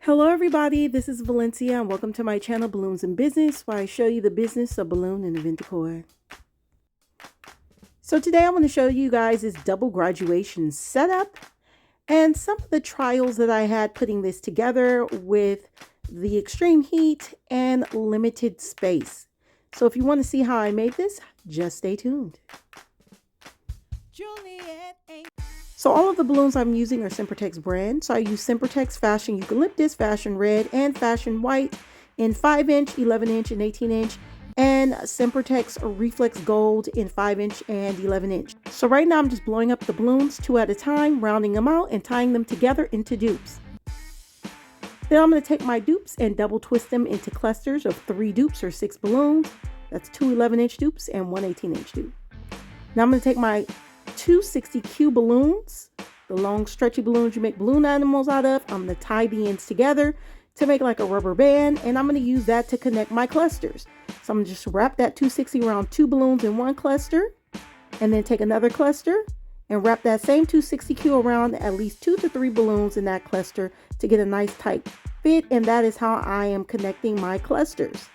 Hello everybody, this is Valencia and welcome to my channel Balloons in Business, where I show you the business of balloon and event decor. So today I'm going to show you guys this double graduation setup and some of the trials that I had putting this together with the extreme heat and limited space. So if you want to see how I made this, just stay tuned. So all of the balloons I'm using are Sempertex brand. So I use Sempertex Fashion Eucalyptus, Fashion Red, and Fashion White in 5-inch, 11-inch, and 18-inch, and Sempertex Reflex Gold in 5-inch and 11-inch. So right now I'm just blowing up the balloons 2 at a time, rounding them out, and tying them together into dupes. Then I'm going to take my dupes and double twist them into clusters of 3 dupes or 6 balloons. That's 2 11-inch dupes and 1 18-inch dupe. Now I'm going to take my 2 60Q balloons, the long stretchy balloons you make balloon animals out of. I'm going to tie the ends together to make like a rubber band, and I'm going to use that to connect my clusters. So I'm going to just wrap that 260 around 2 balloons in one cluster, and then take another cluster and wrap that same 260Q around at least 2 to 3 balloons in that cluster to get a nice tight fit. And that is how I am connecting my clusters.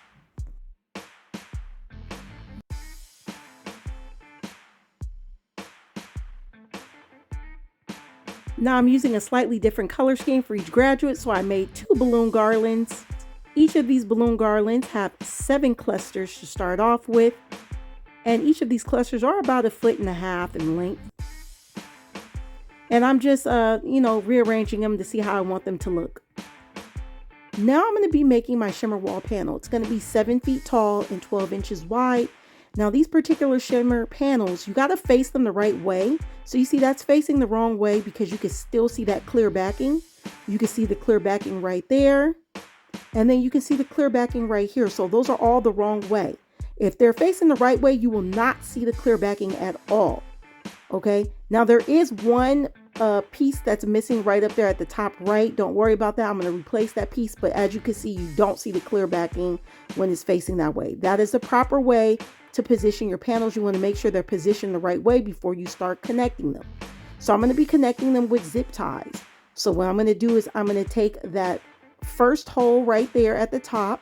Now I'm using a slightly different color scheme for each graduate, so I made 2 balloon garlands. Each of these balloon garlands have 7 clusters to start off with, and each of these clusters are about 1.5 feet in length. And I'm just, rearranging them to see how I want them to look. Now I'm going to be making my shimmer wall panel. It's going to be 7 feet tall and 12 inches wide. Now these particular shimmer panels, you got to face them the right way. So you see that's facing the wrong way because you can still see that clear backing. You can see the clear backing right there. And then you can see the clear backing right here. So those are all the wrong way. If they're facing the right way, you will not see the clear backing at all. Okay. Now there is one piece that's missing right up there at the top right. Don't worry about that. I'm going to replace that piece. But as you can see, you don't see the clear backing when it's facing that way. That is the proper way to position your panels. You want to make sure they're positioned the right way before you start connecting them. So I'm going to be connecting them with zip ties. So what I'm going to do is I'm going to take that first hole right there at the top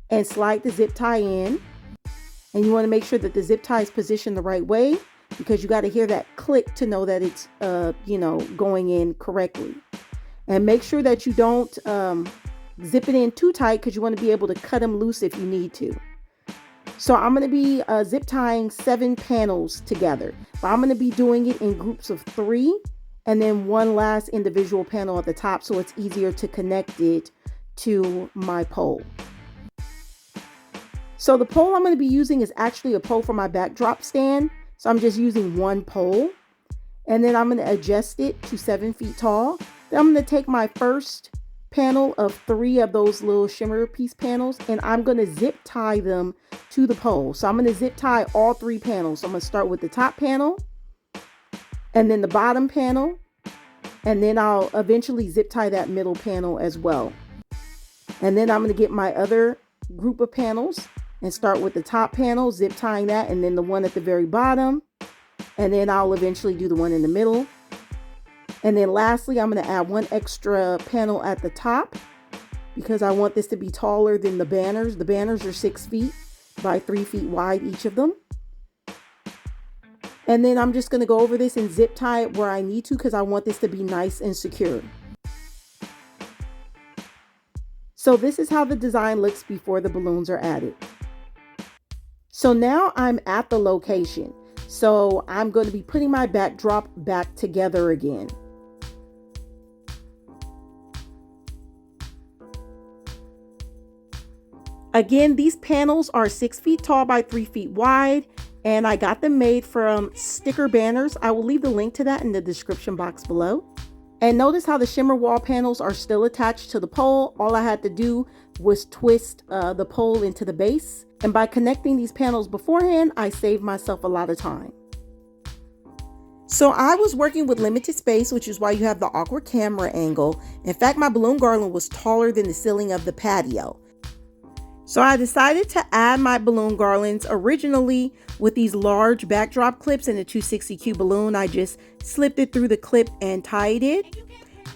and slide the zip tie in. And you want to make sure that the zip tie is positioned the right way, because you got to hear that click to know that it's, going in correctly. And make sure that you don't zip it in too tight, because you want to be able to cut them loose if you need to. So I'm going to be zip tying 7 panels together, but I'm going to be doing it in groups of 3 and then one last individual panel at the top, so it's easier to connect it to my pole. So the pole I'm going to be using is actually a pole for my backdrop stand. So I'm just using one pole, and then I'm going to adjust it to 7 feet tall. Then I'm going to take my first panel of 3 of those little shimmer piece panels, and I'm going to zip tie them to the pole. So I'm going to zip tie all 3 panels. So I'm going to start with the top panel and then the bottom panel, and then I'll eventually zip tie that middle panel as well. And then I'm going to get my other group of panels and start with the top panel, zip tying that, and then the one at the very bottom, and then I'll eventually do the one in the middle. And then lastly, I'm going to add 1 extra panel at the top because I want this to be taller than the banners. The banners are 6 feet by 3 feet wide, each of them. And then I'm just going to go over this and zip tie it where I need to, because I want this to be nice and secure. So this is how the design looks before the balloons are added. So now I'm at the location. So I'm going to be putting my backdrop back together again. Again, these panels are 6 feet tall by 3 feet wide, and I got them made from sticker banners. I will leave the link to that in the description box below. And notice how the shimmer wall panels are still attached to the pole. All I had to do was twist the pole into the base. And by connecting these panels beforehand, I saved myself a lot of time. So I was working with limited space, which is why you have the awkward camera angle. In fact, my balloon garland was taller than the ceiling of the patio. So I decided to add my balloon garlands originally with these large backdrop clips in a 260Q balloon. I just slipped it through the clip and tied it.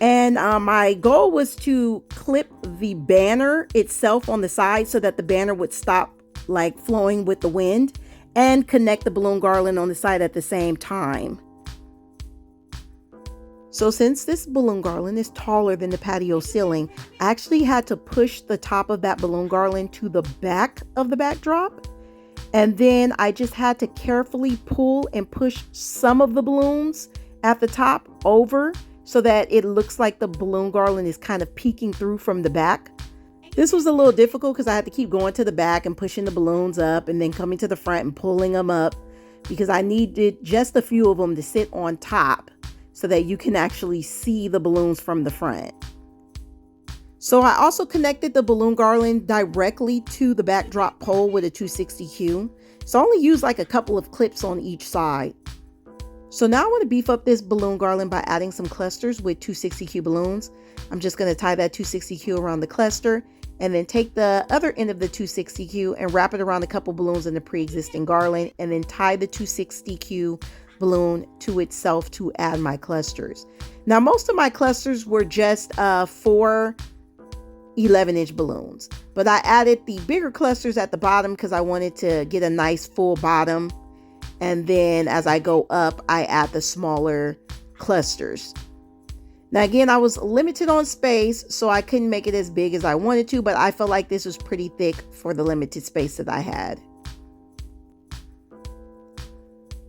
And my goal was to clip the banner itself on the side so that the banner would stop like flowing with the wind, and connect the balloon garland on the side at the same time. So since this balloon garland is taller than the patio ceiling, I actually had to push the top of that balloon garland to the back of the backdrop. And then I just had to carefully pull and push some of the balloons at the top over so that it looks like the balloon garland is kind of peeking through from the back. This was a little difficult because I had to keep going to the back and pushing the balloons up and then coming to the front and pulling them up, because I needed just a few of them to sit on top so that you can actually see the balloons from the front. So I also connected the balloon garland directly to the backdrop pole with a 260Q. So I only used like a couple of clips on each side. So now I want to beef up this balloon garland by adding some clusters with 260Q balloons. I'm just going to tie that 260Q around the cluster and then take the other end of the 260Q and wrap it around a couple balloons in the pre-existing garland, and then tie the 260Q balloon to itself to add my clusters. Now most of my clusters were just 4 11-inch balloons, but I added the bigger clusters at the bottom because I wanted to get a nice full bottom, and then as I go up I add the smaller clusters. Now again, I was limited on space, so I couldn't make it as big as I wanted to, but I felt like this was pretty thick for the limited space that I had.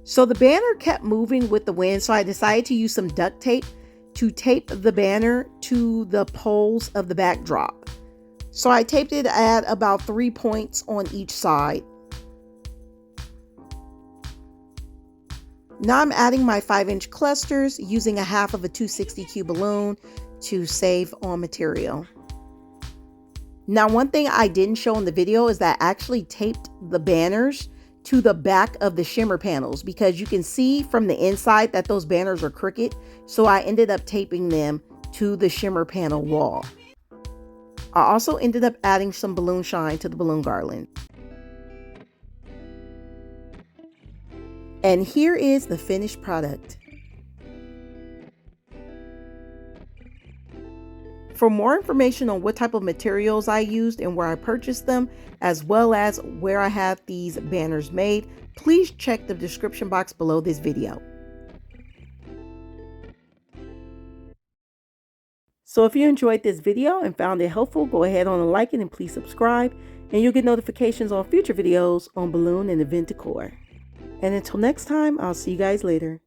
So the banner kept moving with the wind, so I decided to use some duct tape to tape the banner to the poles of the backdrop. So I taped it at about 3 points on each side. Now I'm adding my 5-inch clusters using a half of a 260Q balloon to save on material. Now one thing I didn't show in the video is that I actually taped the banners to the back of the shimmer panels, because you can see from the inside that those banners are crooked. So I ended up taping them to the shimmer panel wall. I also ended up adding some balloon shine to the balloon garland. And here is the finished product. For more information on what type of materials I used and where I purchased them, as well as where I have these banners made, please check the description box below this video. So if you enjoyed this video and found it helpful, go ahead on and like it, and please subscribe, and you'll get notifications on future videos on balloon and event decor. And until next time, I'll see you guys later.